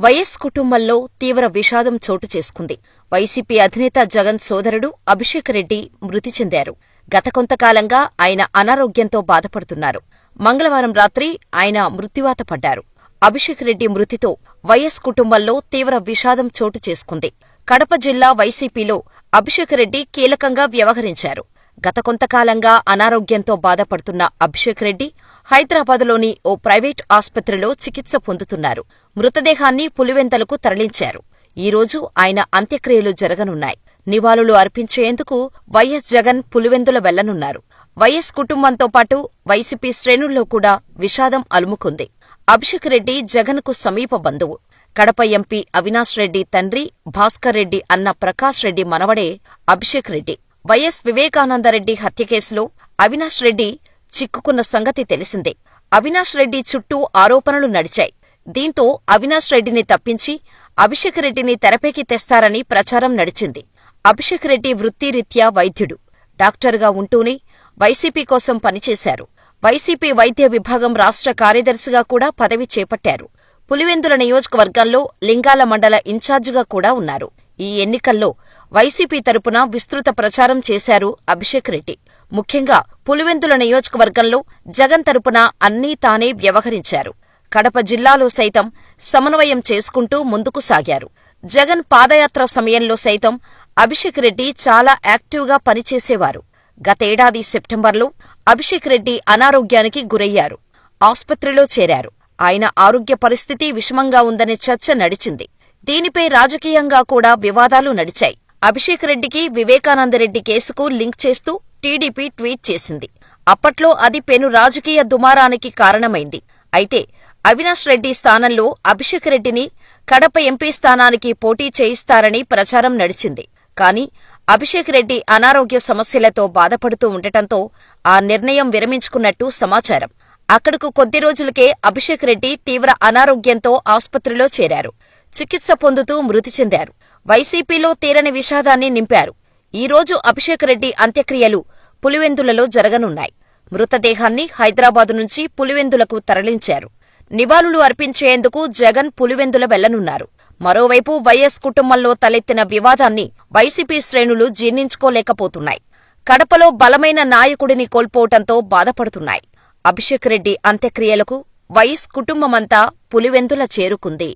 YS కుటుంబంలో తీవ్ర విషాదం చోటు చేసుకుంది. వైసీపీ అధినేత జగన్ సోదరుడు అభిషేక్ రెడ్డి మృతి చెందారు. గత కొంతకాలంగా ఆయన అనారోగ్యంతో బాధపడుతున్నారు. మంగళవారం రాత్రి ఆయన మృత్యువాత పడ్డారు. అభిషేక్ రెడ్డి మృతితో వైఎస్ కుటుంబంలో తీవ్ర విషాదం చోటు చేసుకుంది. కడప జిల్లా వైసీపీలో అభిషేక్ రెడ్డి కీలకంగా వ్యవహరించారు. గత కొంతకాలంగా అనారోగ్యంతో బాధపడుతున్న అభిషేక్ రెడ్డి హైదరాబాదులోని ఓ ప్రైవేట్ ఆస్పత్రిలో చికిత్స పొందుతున్నారు. మృతదేహాన్ని పులివెందులకు తరలించారు. ఈరోజు ఆయన అంత్యక్రియలు జరగనున్నాయి. నివాళులు అర్పించేందుకు వైఎస్ జగన్ పులివెందుల వెళ్లనున్నారు. వైఎస్ కుటుంబంతో పాటు వైసీపీ శ్రేణుల్లో కూడా విషాదం అలుముకుంది. అభిషేక్ రెడ్డి జగన్కు సమీప బంధువు. కడప ఎంపీ అవినాష్ రెడ్డి తండ్రి భాస్కర్ రెడ్డి అన్న ప్రకాష్ రెడ్డి మనవడే అభిషేక్ రెడ్డి. వైఎస్ వివేకానందరెడ్డి హత్య కేసులో అవినాష్ రెడ్డి చిక్కుకున్న సంగతి తెలిసిందే. అవినాష్ రెడ్డి చుట్టూ ఆరోపణలు నడిచాయి. దీంతో అవినాష్ రెడ్డిని తప్పించి అభిషేక్ రెడ్డిని తెరపైకి తెస్తారని ప్రచారం నడిచింది. అభిషేక్ రెడ్డి వృత్తిరీత్యా వైద్యుడు. డాక్టర్గా ఉంటూనే వైసీపీ కోసం పనిచేశారు. వైసీపీ వైద్య విభాగం రాష్ట్ర కార్యదర్శిగా కూడా పదవి చేపట్టారు. పులివెందుల నియోజకవర్గంలో లింగాల మండల ఇన్ఛార్జిగా కూడా ఉన్నారు. ఈ ఎన్నికల్లో వైసీపీ తరపున విస్తృత ప్రచారం చేశారు అభిషేక్ రెడ్డి. ముఖ్యంగా పులివెందుల నియోజకవర్గంలో జగన్ తరపున అన్నీ తానే వ్యవహరించారు. కడప జిల్లాలో సైతం సమన్వయం చేసుకుంటూ ముందుకు సాగారు. జగన్ పాదయాత్ర సమయంలో సైతం అభిషేక్ రెడ్డి చాలా యాక్టివ్గా పనిచేసేవారు. గతేడాది సెప్టెంబర్లో అభిషేక్ రెడ్డి అనారోగ్యానికి గురయ్యారు. ఆస్పత్రిలో చేరారు. ఆయన ఆరోగ్య పరిస్థితి విషమంగా ఉందనే చర్చ నడిచింది. దీనిపై రాజకీయంగా కూడా వివాదాలు నడిచాయి. అభిషేక్ రెడ్డికి వివేకానందరెడ్డి కేసుకు లింక్ చేస్తూ టీడీపీ ట్వీట్ చేసింది. అప్పట్లో అది పెను రాజకీయ దుమారానికి కారణమైంది. అయితే అవినాష్ రెడ్డి స్థానంలో అభిషేక్ రెడ్డిని కడప ఎంపీ స్థానానికి పోటీ చేయిస్తారని ప్రచారం నడిచింది. కాని అభిషేక్ రెడ్డి అనారోగ్య సమస్యలతో బాధపడుతూ ఉండటంతో ఆ నిర్ణయం విరమించుకున్నట్టు సమాచారం. అక్కడకు కొద్ది రోజులకే అభిషేక్ రెడ్డి తీవ్ర అనారోగ్యంతో ఆస్పత్రిలో చేరారు. చికిత్స పొందుతూ మృతి చెందారు. వైసీపీలో తీరని విషాదాన్ని నింపారు. ఈరోజు అభిషేక్ రెడ్డి అంత్యక్రియలు పులివెందులలో జరగనున్నాయి. మృతదేహాన్ని హైదరాబాదు నుంచి పులివెందులకు తరలించారు. నివాళులు అర్పించేందుకు జగన్ పులివెందుల వెళ్లనున్నారు. మరోవైపు వైఎస్ కుటుంబంలో తలెత్తిన వివాదాన్ని వైసీపీ శ్రేణులు జీర్ణించుకోలేకపోతున్నాయి. కడపలో బలమైన నాయకుడిని కోల్పోవటంతో బాధపడుతున్నాయి. అభిషేక్ రెడ్డి అంత్యక్రియలకు వైఎస్ కుటుంబమంతా పులివెందుల చేరుకుంది.